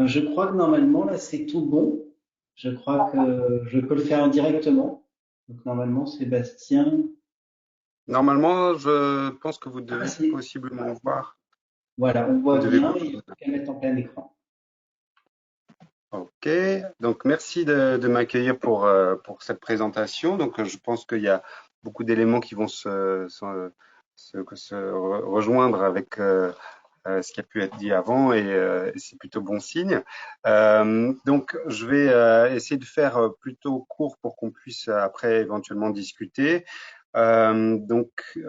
Je crois que normalement, là, c'est tout bon. Je crois que je peux le faire directement. Donc, normalement, Sébastien. Normalement, je pense que vous Ah, devez c'est. possiblement voir. Voilà, on Vous voit devez. bien. Il faut qu'à mettre en plein écran. Ok. Donc, merci de m'accueillir pour cette présentation. Donc, je pense qu'il y a beaucoup d'éléments qui vont rejoindre avec ce qui a pu être dit avant et c'est plutôt bon signe. Donc, je vais essayer de faire plutôt court pour qu'on puisse après éventuellement discuter. Donc,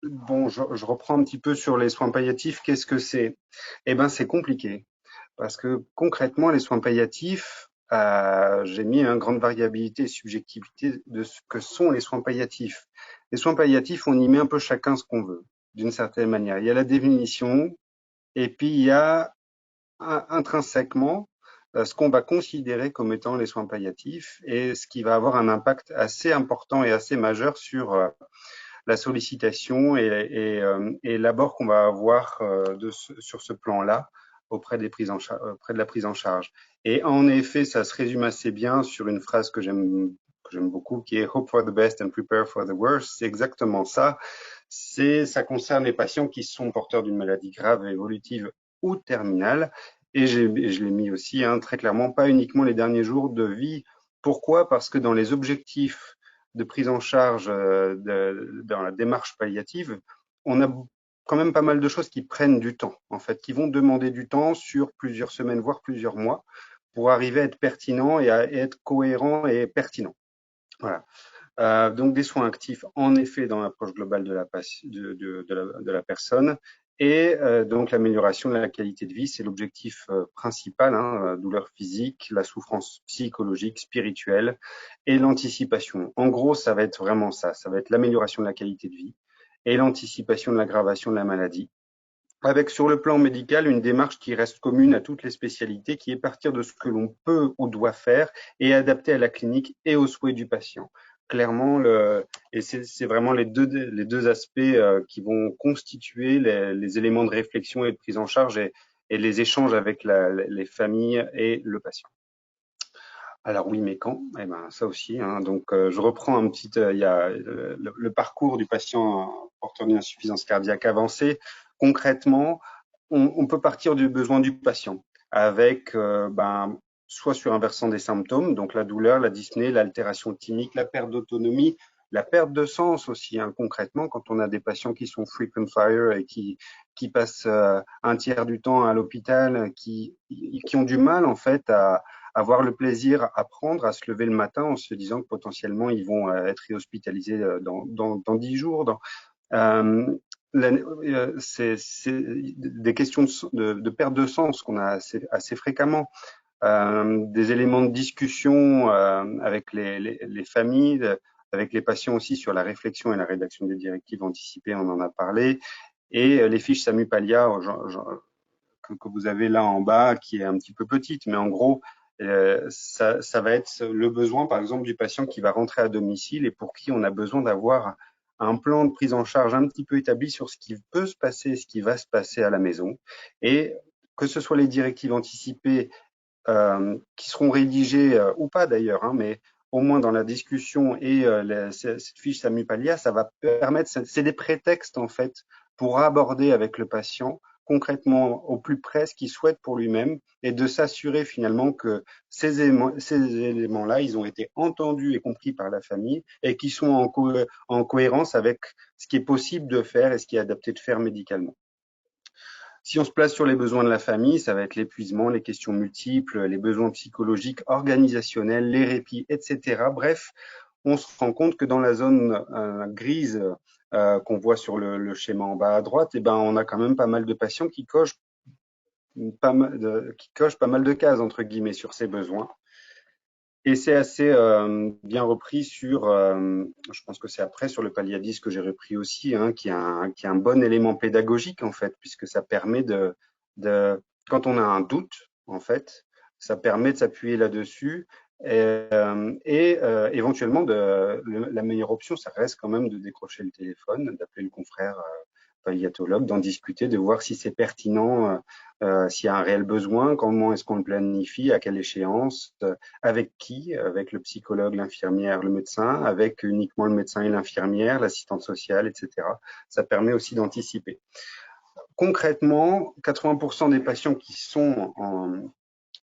bon, je reprends un petit peu sur les soins palliatifs. Qu'est-ce que c'est? Eh ben, c'est compliqué parce que concrètement, les soins palliatifs, j'ai mis une grande variabilité et subjectivité de ce que sont les soins palliatifs. Les soins palliatifs, on y met un peu chacun ce qu'on veut, d'une certaine manière. Il y a la définition, et puis il y a intrinsèquement ce qu'on va considérer comme étant les soins palliatifs et ce qui va avoir un impact assez important et assez majeur sur la sollicitation et l'abord qu'on va avoir sur ce plan-là auprès auprès de la prise en charge. Et en effet, ça se résume assez bien sur une phrase que j'aime beaucoup, qui est Hope for the best and prepare for the worst. C'est exactement ça. Ça concerne les patients qui sont porteurs d'une maladie grave, évolutive ou terminale. Et je l'ai mis aussi très clairement, pas uniquement les derniers jours de vie. Pourquoi? Parce que dans les objectifs de prise en charge dans la démarche palliative, on a quand même pas mal de choses qui prennent du temps, en fait, qui vont demander du temps sur plusieurs semaines, voire plusieurs mois, pour arriver à être pertinent et à être cohérent et pertinent. Voilà. Donc des soins actifs, en effet, dans l'approche globale de la personne. Et donc l'amélioration de la qualité de vie, c'est l'objectif principal, douleur physique, la souffrance psychologique, spirituelle et l'anticipation. En gros, ça va être vraiment ça, ça va être l'amélioration de la qualité de vie et l'anticipation de l'aggravation de la maladie. Avec sur le plan médical une démarche qui reste commune à toutes les spécialités, qui est partir de ce que l'on peut ou doit faire et adapter à la clinique et aux souhaits du patient. Clairement, et c'est vraiment les deux aspects qui vont constituer les éléments de réflexion et de prise en charge et les échanges avec les familles et le patient. Alors oui, mais quand? Eh ben ça aussi. Donc je reprends un petit, il y a le parcours du patient porteur d'une insuffisance cardiaque avancée. Concrètement, on peut partir du besoin du patient avec soit sur un versant des symptômes, donc la douleur, la dyspnée, l'altération thymique, la perte d'autonomie, la perte de sens aussi. Concrètement, quand on a des patients qui sont frequent flyer et qui passent un tiers du temps à l'hôpital, qui ont du mal en fait à avoir le plaisir à prendre, à se lever le matin en se disant que potentiellement ils vont être réhospitalisés dans 10 jours. Euh, c'est des questions de perte de sens qu'on a assez fréquemment. Des éléments de discussion avec les familles, avec les patients aussi sur la réflexion et la rédaction des directives anticipées, on en a parlé. Et les fiches SAMU-PALIA que vous avez là en bas, qui est un petit peu petite, mais en gros, ça va être le besoin, par exemple, du patient qui va rentrer à domicile et pour qui on a besoin d'avoir un plan de prise en charge un petit peu établi sur ce qui peut se passer, ce qui va se passer à la maison. Et que ce soit les directives anticipées qui seront rédigées ou pas d'ailleurs, mais au moins dans la discussion et cette fiche SAMU-PALIA, ça va permettre, c'est des prétextes en fait pour aborder avec le patient concrètement au plus près ce qu'il souhaite pour lui-même et de s'assurer finalement que ces éléments-là, ils ont été entendus et compris par la famille et qui sont en cohérence avec ce qui est possible de faire et ce qui est adapté de faire médicalement. Si on se place sur les besoins de la famille, ça va être l'épuisement, les questions multiples, les besoins psychologiques, organisationnels, les répits, etc. Bref, on se rend compte que dans la zone grise qu'on voit sur le schéma en bas à droite, eh ben, on a quand même pas mal de patients qui cochent pas mal de cases, entre guillemets, sur ces besoins. Et c'est assez bien repris je pense que c'est après sur le palliatif que j'ai repris aussi, qui est un bon élément pédagogique en fait, puisque ça permet quand on a un doute en fait, ça permet de s'appuyer là-dessus et éventuellement la meilleure option, ça reste quand même de décrocher le téléphone, d'appeler le confrère palliatologue, d'en discuter, de voir si c'est pertinent, s'il y a un réel besoin, comment est-ce qu'on le planifie, à quelle échéance, avec qui, avec le psychologue, l'infirmière, le médecin, avec uniquement le médecin et l'infirmière, l'assistante sociale, etc. Ça permet aussi d'anticiper. Concrètement, 80% des patients qui sont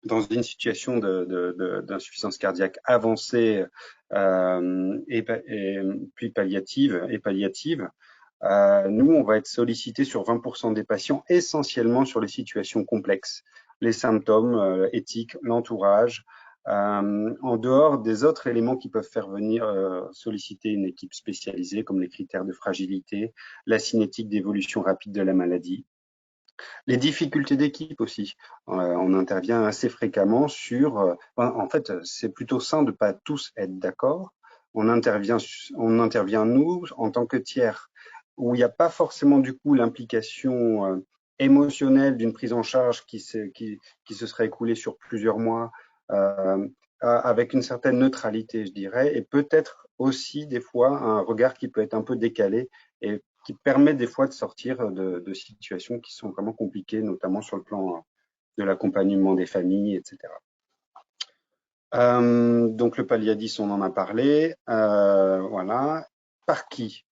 dans une situation d'insuffisance cardiaque avancée et puis palliative, nous, on va être sollicité sur 20% des patients, essentiellement sur les situations complexes, les symptômes éthiques, l'entourage, en dehors des autres éléments qui peuvent faire venir solliciter une équipe spécialisée, comme les critères de fragilité, la cinétique d'évolution rapide de la maladie. Les difficultés d'équipe aussi. On intervient assez fréquemment sur. En fait, c'est plutôt sain de pas tous être d'accord. On intervient nous en tant que tiers, où il n'y a pas forcément du coup l'implication émotionnelle d'une prise en charge qui se serait écoulée sur plusieurs mois, avec une certaine neutralité, je dirais, et peut-être aussi des fois un regard qui peut être un peu décalé et qui permet des fois de sortir de situations qui sont vraiment compliquées, notamment sur le plan de l'accompagnement des familles, etc. Donc le palliatisme, on en a parlé. Voilà. Par qui?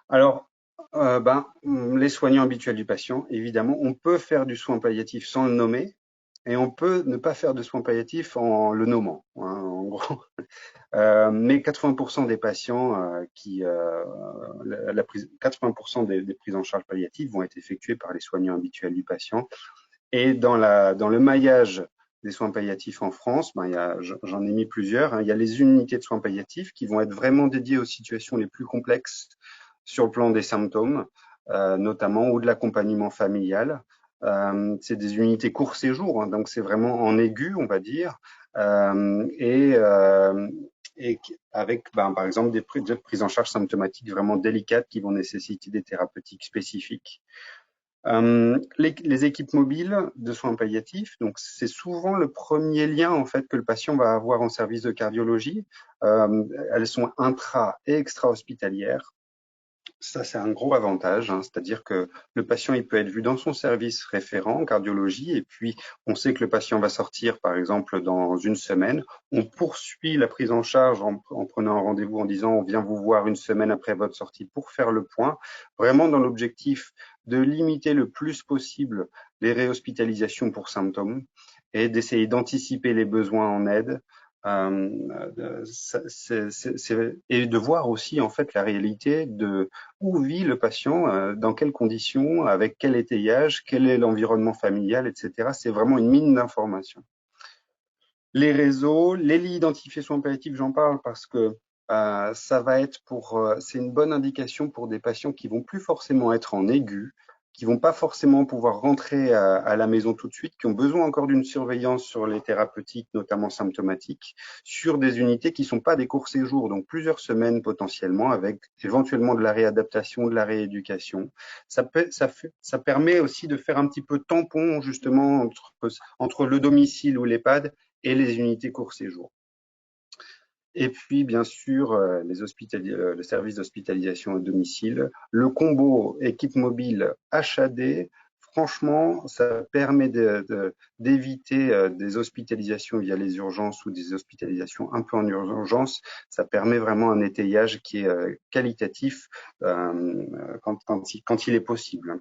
Alors, les soignants habituels du patient, évidemment. On peut faire du soin palliatif sans le nommer, et on peut ne pas faire de soins palliatifs en le nommant, hein, en gros. Mais 80% des patients 80% des prises en charge palliatives vont être effectuées par les soignants habituels du patient. Et dans le maillage des soins palliatifs en France, j'en ai mis plusieurs, hein. Il y a les unités de soins palliatifs qui vont être vraiment dédiées aux situations les plus complexes sur le plan des symptômes, notamment, ou de l'accompagnement familial. C'est des unités court séjour, hein, donc c'est vraiment en aigu, on va dire, et avec, par exemple, des prises en charge symptomatiques vraiment délicates qui vont nécessiter des thérapeutiques spécifiques. Les équipes mobiles de soins palliatifs, donc c'est souvent le premier lien en fait que le patient va avoir en service de cardiologie. Elles sont intra et extra-hospitalières. Ça, c'est un gros avantage, hein, c'est-à-dire que le patient, il peut être vu dans son service référent en cardiologie, et puis on sait que le patient va sortir, par exemple, dans une semaine. On poursuit la prise en charge en prenant un rendez-vous en disant on vient vous voir une semaine après votre sortie pour faire le point, vraiment dans l'objectif de limiter le plus possible les réhospitalisations pour symptômes et d'essayer d'anticiper les besoins en aide. Et de voir aussi en fait la réalité de où vit le patient, dans quelles conditions, avec quel étayage, quel est l'environnement familial, etc. C'est vraiment une mine d'informations. Les réseaux, les lits identifiés soins palliatifs, j'en parle parce que ça va être c'est une bonne indication pour des patients qui vont plus forcément être en aigu, qui vont pas forcément pouvoir rentrer à la maison tout de suite, qui ont besoin encore d'une surveillance sur les thérapeutiques, notamment symptomatiques, sur des unités qui sont pas des courts séjours, donc plusieurs semaines potentiellement, avec éventuellement de la réadaptation, de la rééducation. Ça permet aussi de faire un petit peu tampon justement entre le domicile ou l'EHPAD et les unités court séjour. Et puis, bien sûr, le service d'hospitalisation à domicile. Le combo équipe mobile HAD, franchement, ça permet d'éviter des hospitalisations via les urgences ou des hospitalisations un peu en urgence. Ça permet vraiment un étayage qui est qualitatif quand il est possible, hein,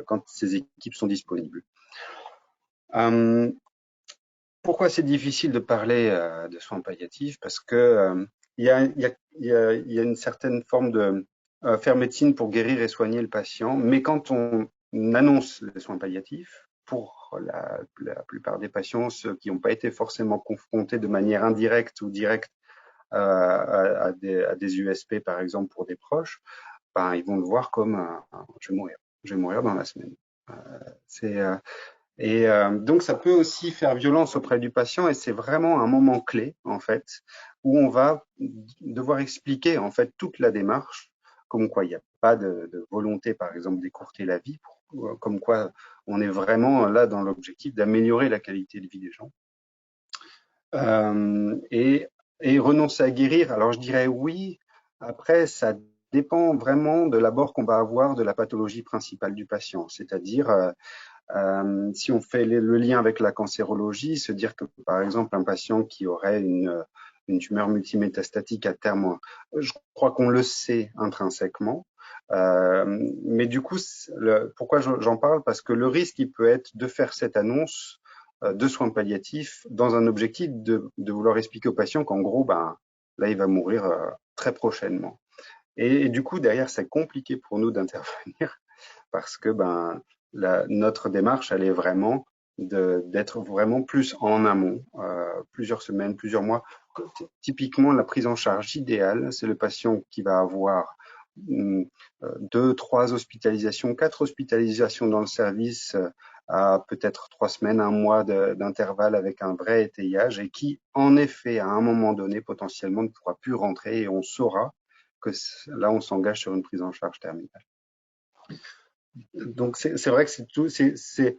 quand ces équipes sont disponibles. Pourquoi c'est difficile de parler de soins palliatifs? Parce que il y a une certaine forme de faire médecine pour guérir et soigner le patient, mais quand on annonce les soins palliatifs, pour la plupart des patients, ceux qui n'ont pas été forcément confrontés de manière indirecte ou directe à des USP, par exemple, pour des proches, ils vont le voir comme je vais mourir dans la semaine. C'est donc, ça peut aussi faire violence auprès du patient et c'est vraiment un moment clé, en fait, où on va devoir expliquer, en fait, toute la démarche, comme quoi il n'y a pas de volonté, par exemple, d'écourter la vie, comme quoi on est vraiment là dans l'objectif d'améliorer la qualité de vie des gens. Et renoncer à guérir, alors je dirais oui, après, ça dépend vraiment de l'abord qu'on va avoir de la pathologie principale du patient. C'est-à-dire, si on fait le lien avec la cancérologie, se dire que par exemple un patient qui aurait une tumeur multimétastatique à terme, je crois qu'on le sait intrinsèquement. Mais du coup, pourquoi j'en parle? Parce que le risque, il peut être de faire cette annonce de soins palliatifs dans un objectif de vouloir expliquer au patient qu'en gros, ben, là, il va mourir très prochainement. Et du coup, derrière, c'est compliqué pour nous d'intervenir parce que ben, notre démarche, elle est vraiment d'être vraiment plus en amont, plusieurs semaines, plusieurs mois. Typiquement, la prise en charge idéale, c'est le patient qui va avoir 2, 3 hospitalisations, 4 hospitalisations dans le service à peut-être 3 semaines, un mois d'intervalle avec un vrai étayage et qui, en effet, à un moment donné, potentiellement ne pourra plus rentrer et on saura que là, on s'engage sur une prise en charge terminale. Donc c'est vrai que c'est tout,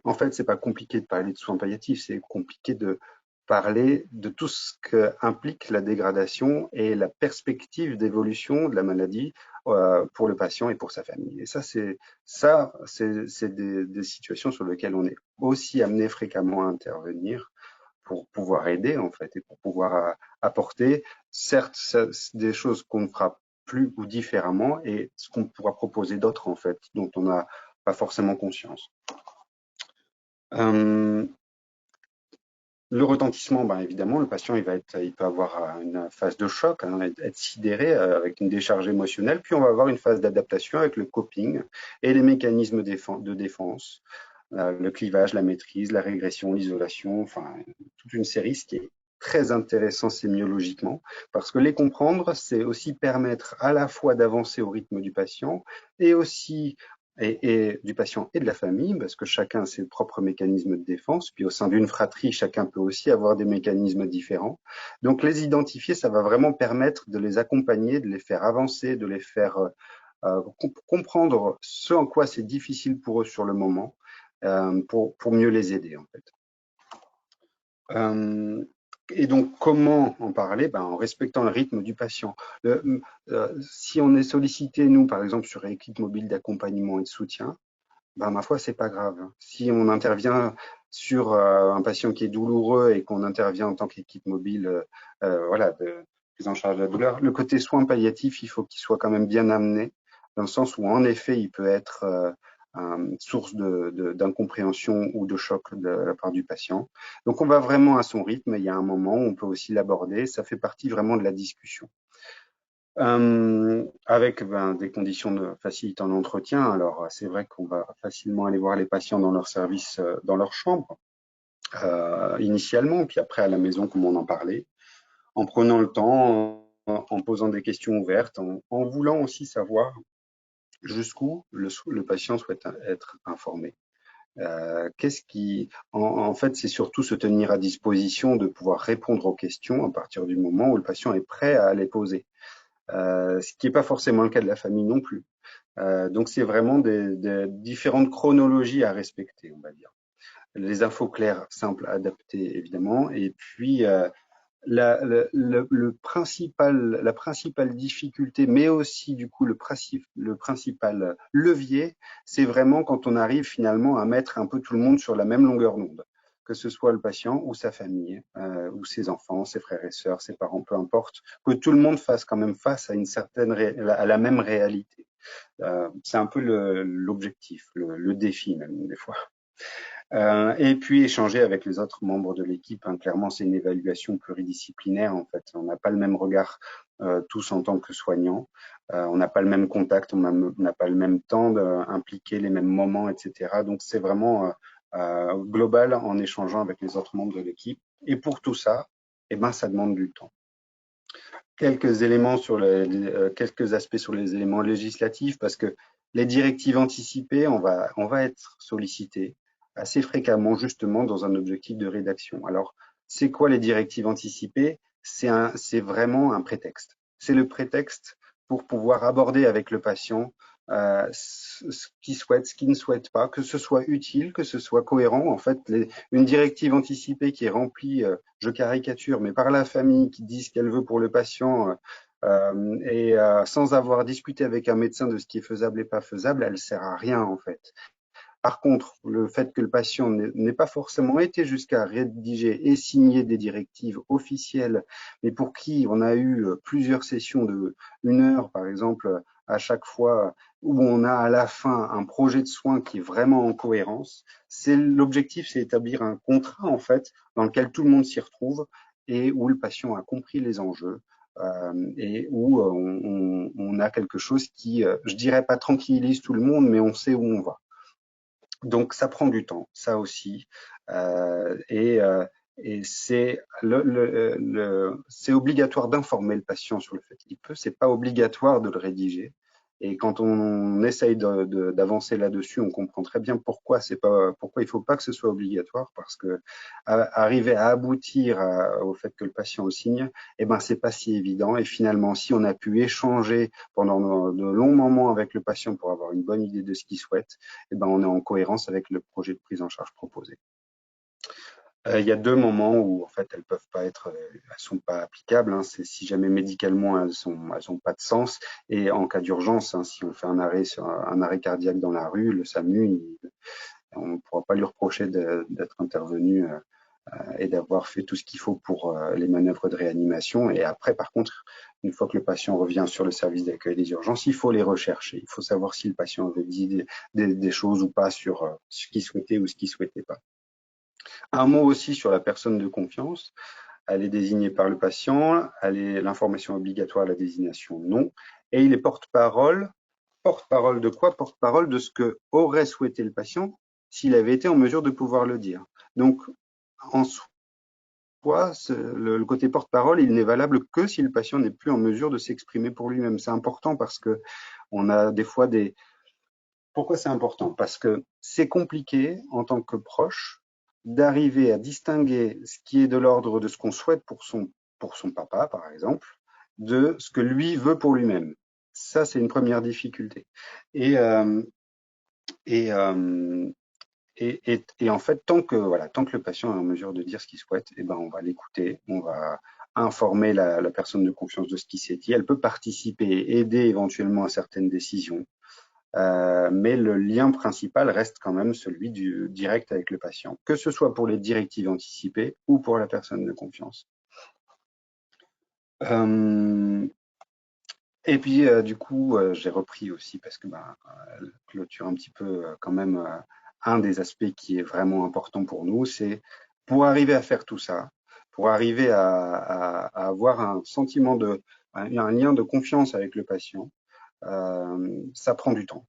en fait c'est pas compliqué de parler de soins palliatifs, c'est compliqué de parler de tout ce que implique la dégradation et la perspective d'évolution de la maladie pour le patient et pour sa famille. Et c'est des situations sur lesquelles on est aussi amené fréquemment à intervenir pour pouvoir aider en fait et pour pouvoir apporter certes des choses qu'on ne fera plus ou différemment et ce qu'on pourra proposer d'autres en fait dont on n'a pas forcément conscience. Le retentissement, ben évidemment, le patient il peut avoir une phase de choc, hein, être sidéré avec une décharge émotionnelle, puis on va avoir une phase d'adaptation avec le coping et les mécanismes de défense, le clivage, la maîtrise, la régression, l'isolation, enfin toute une série, ce qui est très intéressant sémiologiquement, parce que les comprendre, c'est aussi permettre à la fois d'avancer au rythme du patient et aussi et du patient et de la famille, parce que chacun a ses propres mécanismes de défense, puis au sein d'une fratrie, chacun peut aussi avoir des mécanismes différents. Donc les identifier, ça va vraiment permettre de les accompagner, de les faire avancer, de les faire comprendre ce en quoi c'est difficile pour eux sur le moment, pour mieux les aider en fait. Et donc, comment en parler? Ben, en respectant le rythme du patient. Si on est sollicité, nous, par exemple, sur l'équipe mobile d'accompagnement et de soutien, ben, ma foi, c'est pas grave. Si on intervient sur un patient qui est douloureux et qu'on intervient en tant qu'équipe mobile, voilà, de prise en charge de la douleur, le côté soins palliatifs, il faut qu'il soit quand même bien amené, dans le sens où, en effet, il peut être source d'incompréhension ou de choc de la part du patient. Donc, on va vraiment à son rythme. Il y a un moment où on peut aussi l'aborder. Ça fait partie vraiment de la discussion. Avec des conditions de facilitant l'entretien. Alors, c'est vrai qu'on va facilement aller voir les patients dans leur service, dans leur chambre, initialement, puis après à la maison, comme on en parlait, en prenant le temps, en posant des questions ouvertes, en voulant aussi savoir jusqu'où le patient souhaite être informé. En fait, c'est surtout se tenir à disposition de pouvoir répondre aux questions à partir du moment où le patient est prêt à les poser. Ce qui n'est pas forcément le cas de la famille non plus. Donc c'est vraiment des différentes chronologies à respecter, on va dire. Les infos claires, simples, adaptées évidemment, et puis la principale difficulté, mais aussi du coup le principal levier, c'est vraiment quand on arrive finalement à mettre un peu tout le monde sur la même longueur d'onde, que ce soit le patient ou sa famille, ou ses enfants, ses frères et sœurs, ses parents, peu importe, que tout le monde fasse quand même face à à la même réalité. C'est un peu l'objectif, le défi même des fois. Et puis échanger avec les autres membres de l'équipe, hein. Clairement, c'est une évaluation pluridisciplinaire en fait. On n'a pas le même regard tous en tant que soignants. On n'a pas le même contact, on n'a pas le même temps d'impliquer les mêmes moments, etc. Donc c'est vraiment global en échangeant avec les autres membres de l'équipe. Et pour tout ça, eh ben, ça demande du temps. Quelques éléments sur quelques aspects sur les éléments législatifs, parce que les directives anticipées, on va être sollicité assez fréquemment justement dans un objectif de rédaction. Alors, c'est quoi les directives anticipées? C'est vraiment un prétexte. C'est le prétexte pour pouvoir aborder avec le patient ce qu'il souhaite, ce qu'il ne souhaite pas, que ce soit utile, que ce soit cohérent. En fait, une directive anticipée qui est remplie, je caricature, mais par la famille qui dit ce qu'elle veut pour le patient, Sans avoir discuté avec un médecin de ce qui est faisable et pas faisable, elle sert à rien en fait. Par contre, le fait que le patient n'ait pas forcément été jusqu'à rédiger et signer des directives officielles, mais pour qui on a eu plusieurs sessions de 1 heure, par exemple, à chaque fois, où on a à la fin un projet de soins qui est vraiment en cohérence, l'objectif, c'est établir un contrat, en fait, dans lequel tout le monde s'y retrouve et où le patient a compris les enjeux. Et où on a quelque chose qui, je dirais pas tranquillise tout le monde, mais on sait où on va. Donc ça prend du temps, ça aussi. Euh, et euh, et c'est c'est obligatoire d'informer le patient sur le fait qu'il peut, c'est pas obligatoire de le rédiger. Et quand on essaye d'avancer là-dessus, on comprend très bien pourquoi c'est pas, pourquoi il faut pas que ce soit obligatoire, parce que arriver à aboutir au fait que le patient le signe, eh ben c'est pas si évident. Et finalement, si on a pu échanger pendant de longs moments avec le patient pour avoir une bonne idée de ce qu'il souhaite, eh ben, on est en cohérence avec le projet de prise en charge proposé. Il y a 2 moments où en fait elles peuvent pas être, elles sont pas applicables. Hein. C'est si jamais médicalement elles ont pas de sens, et en cas d'urgence, hein, si on fait un arrêt sur un arrêt cardiaque dans la rue, le SAMU, on ne pourra pas lui reprocher d'être intervenu et d'avoir fait tout ce qu'il faut pour les manœuvres de réanimation. Et après, par contre, une fois que le patient revient sur le service d'accueil des urgences, il faut les rechercher. Il faut savoir si le patient avait dit des choses ou pas sur ce qu'il souhaitait ou ce qu'il souhaitait pas. Un mot aussi sur la personne de confiance. Elle est désignée par le patient, l'information obligatoire, la désignation non, et il est porte-parole. Porte-parole de quoi? Porte-parole de ce que aurait souhaité le patient s'il avait été en mesure de pouvoir le dire. Donc, en soi, le côté porte-parole, il n'est valable que si le patient n'est plus en mesure de s'exprimer pour lui-même. C'est important parce que on a des fois des. Pourquoi c'est important? Parce que c'est compliqué en tant que proche d'arriver à distinguer ce qui est de l'ordre de ce qu'on souhaite pour son papa, par exemple, de ce que lui veut pour lui-même. Ça, c'est une première difficulté. Et, euh, et, euh, et en fait, tant que le patient est en mesure de dire ce qu'il souhaite, eh ben, on va l'écouter, on va informer la personne de confiance de ce qui s'est dit. Elle peut participer, aider éventuellement à certaines décisions. Mais le lien principal reste quand même celui du direct avec le patient, que ce soit pour les directives anticipées ou pour la personne de confiance. Euh, et puis, du coup, j'ai repris aussi parce que clôture un petit peu quand même un des aspects qui est vraiment important pour nous, c'est pour arriver à faire tout ça, pour arriver à avoir un sentiment un lien de confiance avec le patient, ça prend du temps.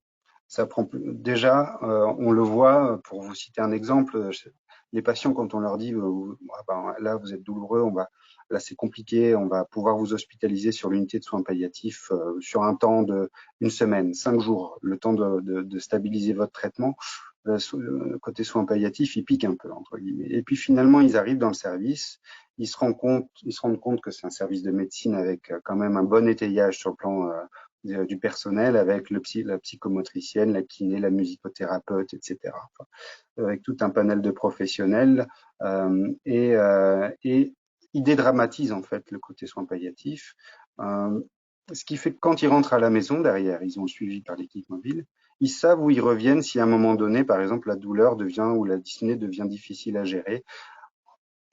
Ça prend déjà, on le voit, pour vous citer un exemple, les patients quand on leur dit ah ben, là vous êtes douloureux, là c'est compliqué, on va pouvoir vous hospitaliser sur l'unité de soins palliatifs sur un temps de 1 semaine, 5 jours, le temps de stabiliser votre traitement. Côté soins palliatifs, il pique un peu entre guillemets. Et puis finalement, ils arrivent dans le service, ils se rendent compte que c'est un service de médecine avec quand même un bon étayage sur le plan du personnel, avec la psychomotricienne, la kiné, la musicothérapeute, etc. Enfin, avec tout un panel de professionnels et ils dédramatisent en fait le côté soins palliatifs. Euh, Ce qui fait que quand ils rentrent à la maison, derrière, ils ont suivi par l'équipe mobile, ils savent où ils reviennent si à un moment donné, par exemple, la douleur devient ou la dyspnée devient difficile à gérer.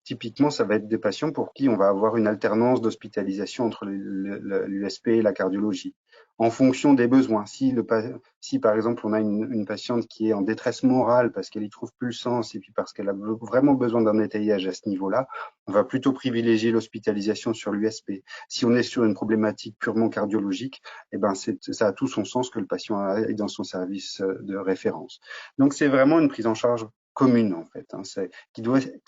Typiquement, ça va être des patients pour qui on va avoir une alternance d'hospitalisation entre l'USP et la cardiologie, en fonction des besoins. Si par exemple, on a une patiente qui est en détresse morale parce qu'elle y trouve plus le sens et puis parce qu'elle a vraiment besoin d'un étayage à ce niveau-là, on va plutôt privilégier l'hospitalisation sur l'USP. Si on est sur une problématique purement cardiologique, eh ben ça a tout son sens que le patient aille dans son service de référence. Donc, c'est vraiment une prise en charge commune, en fait. Hein, qui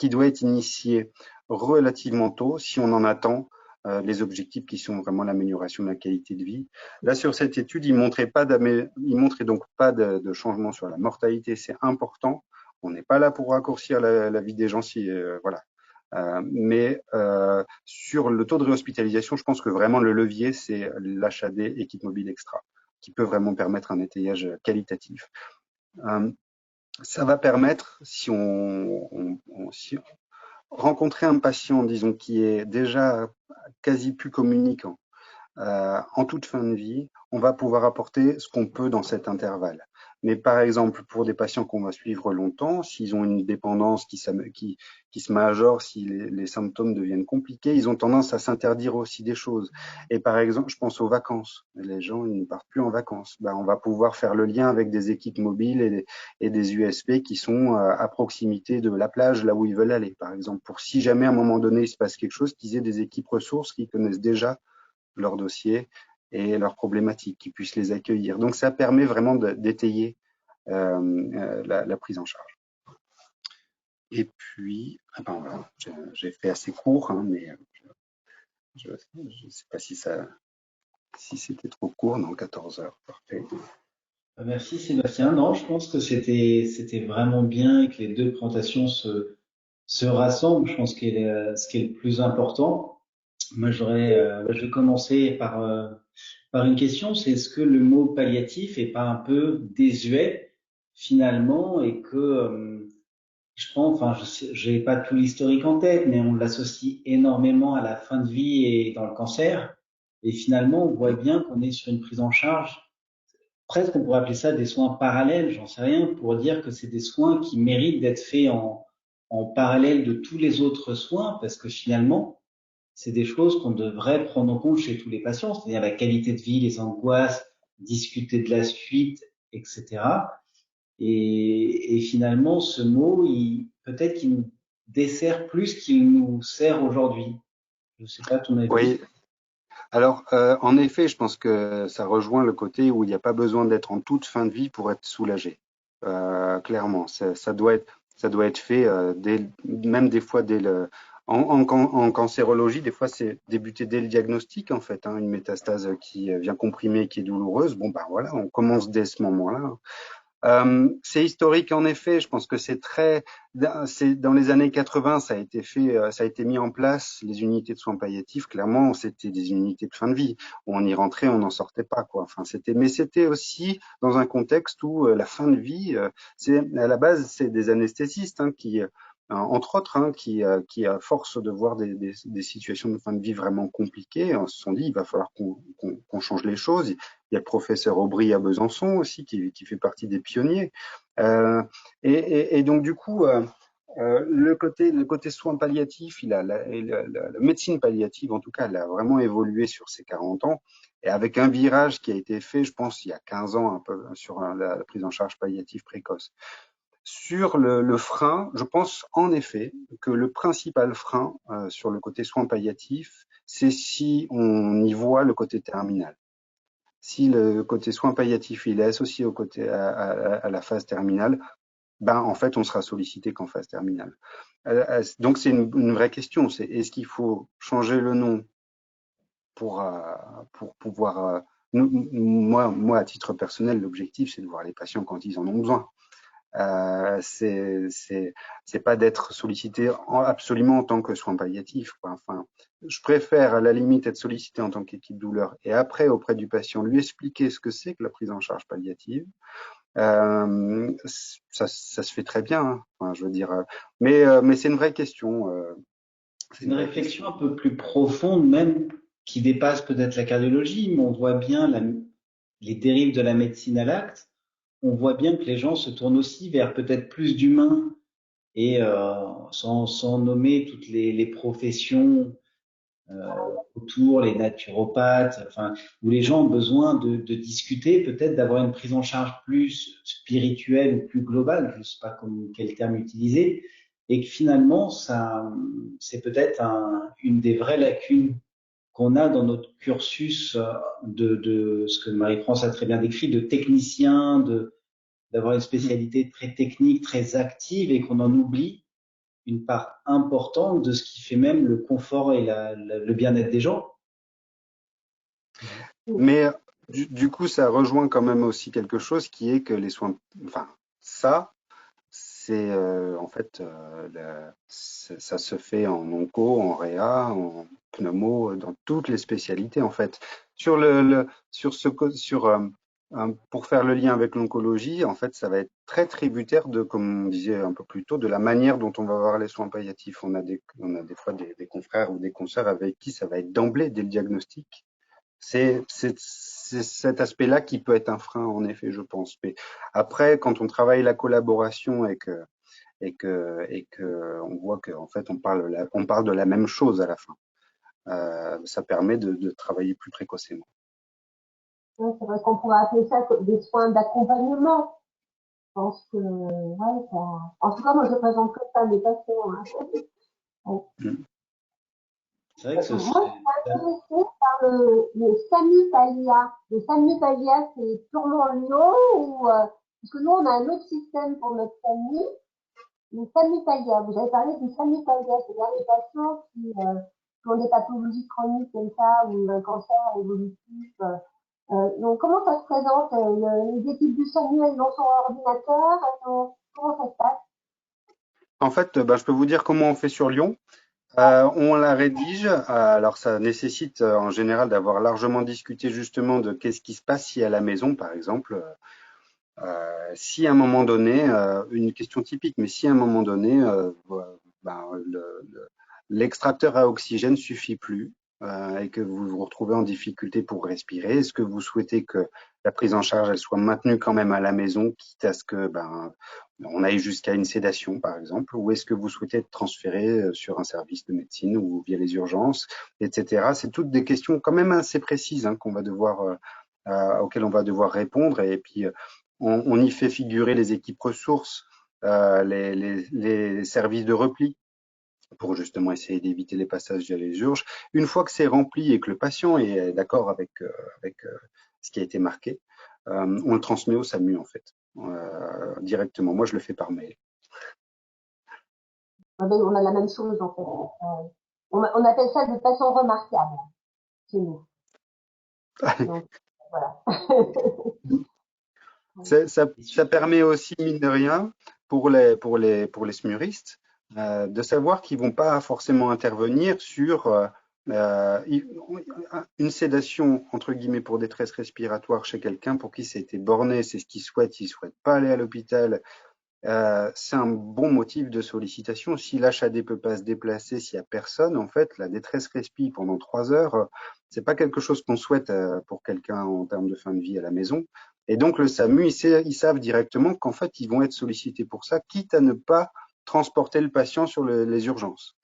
doit être initié relativement tôt si on en attend les objectifs qui sont vraiment l'amélioration de la qualité de vie. Là, sur cette étude, il montrait donc pas de changement sur la mortalité, c'est important. On n'est pas là pour raccourcir la vie des gens, si voilà. Mais sur le taux de réhospitalisation, je pense que vraiment le levier, c'est l'HAD équipe mobile extra, qui peut vraiment permettre un étayage qualitatif. Ça va permettre, si rencontrer un patient, disons, qui est déjà quasi plus communicant, en toute fin de vie, on va pouvoir apporter ce qu'on peut dans cet intervalle. Mais par exemple, pour des patients qu'on va suivre longtemps, s'ils ont une dépendance qui se majore, si les symptômes deviennent compliqués, ils ont tendance à s'interdire aussi des choses. Et par exemple, je pense aux vacances. Les gens, ils ne partent plus en vacances. Ben, on va pouvoir faire le lien avec des équipes mobiles et des USP qui sont à proximité de la plage, là où ils veulent aller, par exemple, pour si jamais à un moment donné il se passe quelque chose, qu'ils aient des équipes ressources qui connaissent déjà leur dossier et leurs problématiques, qui puissent les accueillir. Donc ça permet vraiment d'étayer la prise en charge. Et puis, voilà, j'ai fait assez court, hein, mais je ne sais pas si c'était trop court, non, 14 heures, parfait. Merci Sébastien. Non, je pense que c'était vraiment bien et que les deux présentations se rassemblent. Je pense que ce qui est le plus important. Moi, je vais commencer par une question. C'est est-ce que le mot palliatif est pas un peu désuet finalement et que je pense, enfin, j'ai pas tout l'historique en tête, mais on l'associe énormément à la fin de vie et dans le cancer. Et finalement, on voit bien qu'on est sur une prise en charge. Presque, on pourrait appeler ça des soins parallèles, j'en sais rien, pour dire que c'est des soins qui méritent d'être faits en parallèle de tous les autres soins, parce que finalement, c'est des choses qu'on devrait prendre en compte chez tous les patients, c'est-à-dire la qualité de vie, les angoisses, discuter de la suite, etc. Et finalement, ce mot, peut-être qu'il nous dessert plus qu'il nous sert aujourd'hui. Je ne sais pas ton avis. Oui, alors en effet, je pense que ça rejoint le côté où il n'y a pas besoin d'être en toute fin de vie pour être soulagé. Clairement, ça doit être fait même des fois en cancérologie, des fois c'est débuté dès le diagnostic en fait, hein, une métastase qui vient comprimer, qui est douloureuse. Bon ben voilà, on commence dès ce moment-là. C'est historique en effet. Je pense que c'est dans les années 80, ça a été fait, ça a été mis en place. Les unités de soins palliatifs, clairement, c'était des unités de fin de vie. On y rentrait, on n'en sortait pas, quoi. Enfin, mais c'était aussi dans un contexte où la fin de vie, c'est à la base, c'est des anesthésistes hein, entre autres, hein, qui à force de voir des situations de fin de vie vraiment compliquées, se sont dit il va falloir qu'on change les choses. Il y a le professeur Aubry à Besançon aussi qui fait partie des pionniers. Euh, et donc du coup, le côté soins palliatifs, la médecine palliative en tout cas, elle a vraiment évolué sur ces 40 ans. Et avec un virage qui a été fait, je pense, il y a 15 ans, un peu, sur la prise en charge palliative précoce. Sur le frein, je pense en effet que le principal frein sur le côté soins palliatifs, c'est si on y voit le côté terminal. Si le côté soins palliatifs il est associé à la phase terminale, ben en fait on sera sollicité qu'en phase terminale. Donc c'est une vraie question, c'est est-ce qu'il faut changer le nom pour pouvoir moi à titre personnel l'objectif c'est de voir les patients quand ils en ont besoin. C'est pas d'être sollicité absolument en tant que soin palliatif, quoi. Enfin, je préfère à la limite être sollicité en tant qu'équipe douleur et après auprès du patient lui expliquer ce que c'est que la prise en charge palliative. Ça se fait très bien, hein. Enfin, je veux dire, mais c'est une vraie question. C'est C'est une une vraie réflexion question. un peu plus profonde même, qui dépasse peut-être la cardiologie, mais on voit bien les dérives de la médecine à l'acte. On voit bien que les gens se tournent aussi vers peut-être plus d'humains et sans nommer toutes les professions autour, les naturopathes, enfin, où les gens ont besoin de discuter, peut-être d'avoir une prise en charge plus spirituelle ou plus globale, je ne sais pas quel terme utiliser, et que finalement, ça, c'est peut-être une des vraies lacunes qu'on a dans notre cursus de ce que Marie-France a très bien décrit, de technicien, d'avoir une spécialité très technique, très active, et qu'on en oublie une part importante de ce qui fait même le confort et le bien-être des gens. Mais du coup, ça rejoint quand même aussi quelque chose qui est que les soins, enfin, ça, c'est en fait, ça se fait en onco, en réa, en pneumo, dans toutes les spécialités en fait. Sur pour faire le lien avec l'oncologie, en fait, ça va être très tributaire de, comme on disait un peu plus tôt, de la manière dont on va voir les soins palliatifs. On a des fois des confrères ou des consoeurs avec qui ça va être d'emblée dès le diagnostic C'est cet aspect-là qui peut être un frein, en effet, je pense. Mais après, quand on travaille la collaboration et que on voit qu'en fait, on parle de la même chose à la fin, ça permet de travailler plus précocement. Ouais, c'est vrai qu'on pourrait appeler ça des soins d'accompagnement. Je pense que, ouais, ça... En tout cas, moi, je présente que ça à mes patients, hein. Ouais. Mm. C'est vrai que ce Moi, je serait. suis intéressée par le Samipalia. Le Samipalia, c'est purement Lyon ou, parce que nous, on a un autre système pour notre famille. Le Samipalia, vous avez parlé du Samipalia, c'est-à-dire les patients qui ont des pathologies chroniques comme ça, ou un cancer évolutif. Donc, comment ça se présente? Les équipes du SAMU, elles ont son ordinateur, comment ça se passe? En fait, bah, je peux vous dire comment on fait sur Lyon. On la rédige. Alors, ça nécessite en général d'avoir largement discuté justement de qu'est-ce qui se passe si à la maison, par exemple, si à un moment donné, une question typique, mais si à un moment donné, ben, l'extracteur à oxygène suffit plus et que vous vous retrouvez en difficulté pour respirer, est-ce que vous souhaitez que la prise en charge elle soit maintenue quand même à la maison, quitte à ce que on aille jusqu'à une sédation, par exemple, ou est-ce que vous souhaitez être transféré sur un service de médecine ou via les urgences, etc. C'est toutes des questions quand même assez précises hein, auxquelles on va devoir répondre. Et puis, on y fait figurer les équipes ressources, les services de repli pour justement essayer d'éviter les passages via les urges. Une fois que c'est rempli et que le patient est d'accord avec ce qui a été marqué, on le transmet au SAMU en fait, directement. Moi, je le fais par mail. Ah ben, on a la même chose, en fait. On appelle ça des patients remarquables chez nous. Donc, voilà. Ça permet aussi, mine de rien, pour les smuristes, de savoir qu'ils vont pas forcément intervenir sur une sédation, entre guillemets, pour détresse respiratoire chez quelqu'un pour qui ça a été borné, c'est ce qu'il souhaite, il souhaite pas aller à l'hôpital. C'est un bon motif de sollicitation. Si l'HAD peut pas se déplacer, s'il y a personne, en fait, la détresse respi pendant 3 heures, c'est pas quelque chose qu'on souhaite pour quelqu'un en termes de fin de vie à la maison. Et donc le SAMU, ils savent directement qu'en fait, ils vont être sollicités pour ça, quitte à ne pas transporter le patient sur les urgences.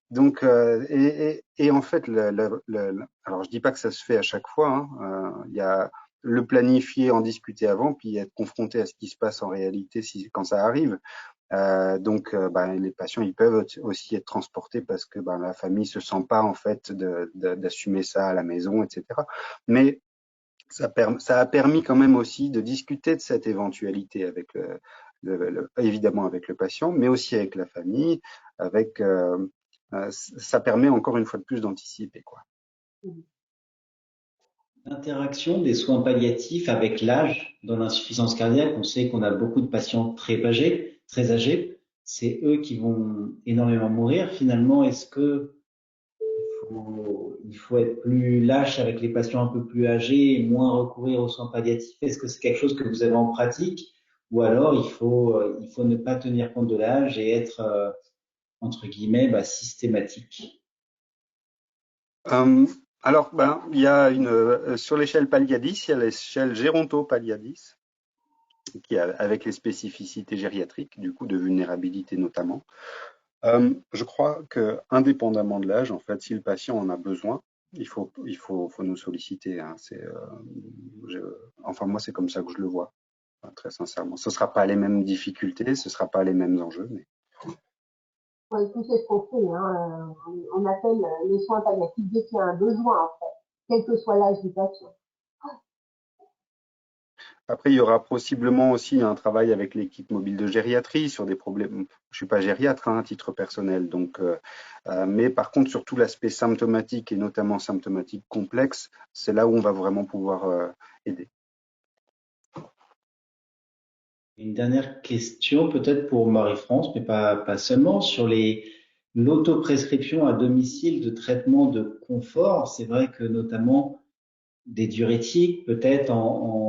Donc, et en fait, alors je dis pas que ça se fait à chaque fois, hein, il y a le planifier, en discuter avant, puis être confronté à ce qui se passe en réalité quand ça arrive. Donc, les patients, ils peuvent aussi être transportés parce que la famille se sent pas en fait d'assumer ça à la maison, etc. Mais ça a permis quand même aussi de discuter de cette éventualité avec évidemment avec le patient, mais aussi avec la famille, avec ça permet encore une fois de plus d'anticiper, quoi. L'interaction des soins palliatifs avec l'âge dans l'insuffisance cardiaque, on sait qu'on a beaucoup de patients très âgés, très âgés. C'est eux qui vont énormément mourir. Finalement, est-ce que il faut être plus lâche avec les patients un peu plus âgés et moins recourir aux soins palliatifs? Est-ce que c'est quelque chose que vous avez en pratique? Ou alors il faut ne pas tenir compte de l'âge et être, entre guillemets, systématique? Euh, alors, il y a sur l'échelle Paliadis, il y a l'échelle Géronto-Paliadis, avec les spécificités gériatriques, du coup, de vulnérabilité notamment. Je crois que, indépendamment de l'âge, en fait, si le patient en a besoin, faut nous solliciter, hein. Je- enfin, moi, c'est comme ça que je le vois, très sincèrement. Ce sera pas les mêmes difficultés, ce sera pas les mêmes enjeux, mais Ouais, tout c'est ce qu'on fait, hein. On appelle les soins palliatifs dès qu'il y a un besoin, en fait, quel que soit l'âge du patient. après, il y aura possiblement aussi un travail avec l'équipe mobile de gériatrie sur des problèmes. Je suis pas gériatre, hein, à titre personnel, donc, mais par contre, sur tout l'aspect symptomatique et notamment symptomatique complexe, c'est là où on va vraiment pouvoir aider. Une dernière question, peut-être pour Marie-France, mais pas seulement, sur l'autoprescription à domicile de traitements de confort. C'est vrai que notamment des diurétiques, peut-être en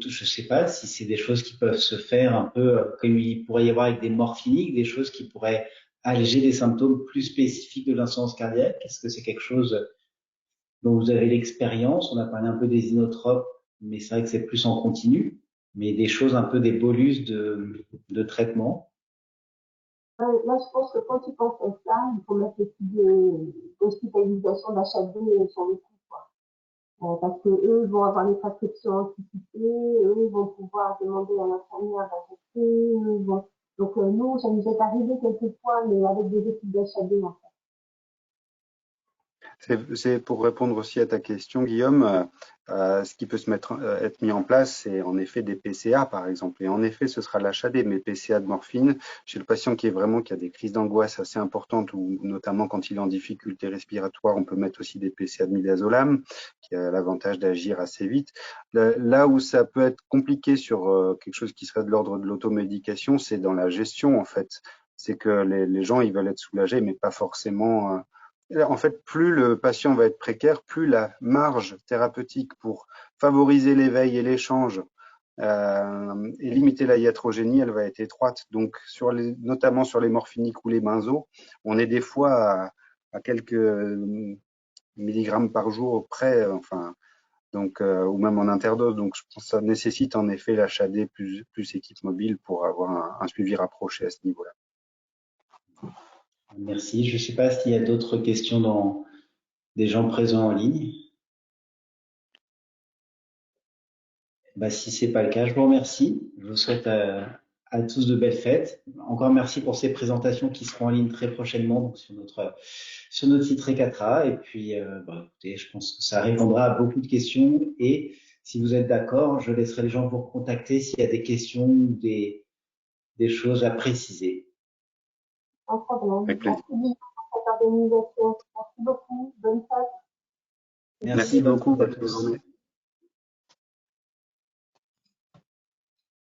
je sais pas si c'est des choses qui peuvent se faire un peu comme il pourrait y avoir avec des morphiniques, des choses qui pourraient alléger des symptômes plus spécifiques de l'insuffisance cardiaque. Est-ce que c'est quelque chose Donc, vous avez l'expérience. On a parlé un peu des inotropes, mais c'est vrai que c'est plus en continu. Mais des choses un peu des bolus de traitement. Là, je pense que quand tu penses à ça, il faut mettre le type d'hospitalisation d'HAD sur le coup, quoi. Parce que eux vont avoir les prescriptions anticipées, eux vont pouvoir demander à l'infirmière d'injecter, eux vont... Donc, nous, ça nous est arrivé quelquefois, mais avec des équipes d'HAD, en fait. C'est pour répondre aussi à ta question, Guillaume, ce qui peut être mis en place, c'est en effet des PCA, par exemple. Et en effet, ce sera l'HAD, mais PCA de morphine, chez le patient qui a des crises d'angoisse assez importantes, ou notamment quand il est en difficulté respiratoire, on peut mettre aussi des PCA de midazolam, qui a l'avantage d'agir assez vite. Là où ça peut être compliqué sur quelque chose qui serait de l'ordre de l'automédication, c'est dans la gestion, en fait. C'est que les gens, ils veulent être soulagés, mais pas forcément. En fait, plus le patient va être précaire, plus la marge thérapeutique pour favoriser l'éveil et l'échange et limiter la iatrogénie, elle va être étroite. Donc, notamment sur les morphiniques ou les benzos, on est des fois à quelques milligrammes par jour près, enfin, donc, ou même en interdose. Donc, je pense que ça nécessite en effet l'HAD plus équipe mobile pour avoir un suivi rapproché à ce niveau-là. Merci. Je ne sais pas s'il y a d'autres questions dans des gens présents en ligne. Bah, si c'est pas le cas, je vous remercie. Je vous souhaite à tous de belles fêtes. Encore merci pour ces présentations qui seront en ligne très prochainement donc sur notre site Recatra. Et puis, bah, écoutez, je pense que ça répondra à beaucoup de questions. Et si vous êtes d'accord, je laisserai les gens vous recontacter s'il y a des questions ou des choses à préciser. Pas de problème. Avec plaisir. Merci beaucoup pour cette organisation. Merci beaucoup. Bonne fête. Merci beaucoup à Bonne tous. journée.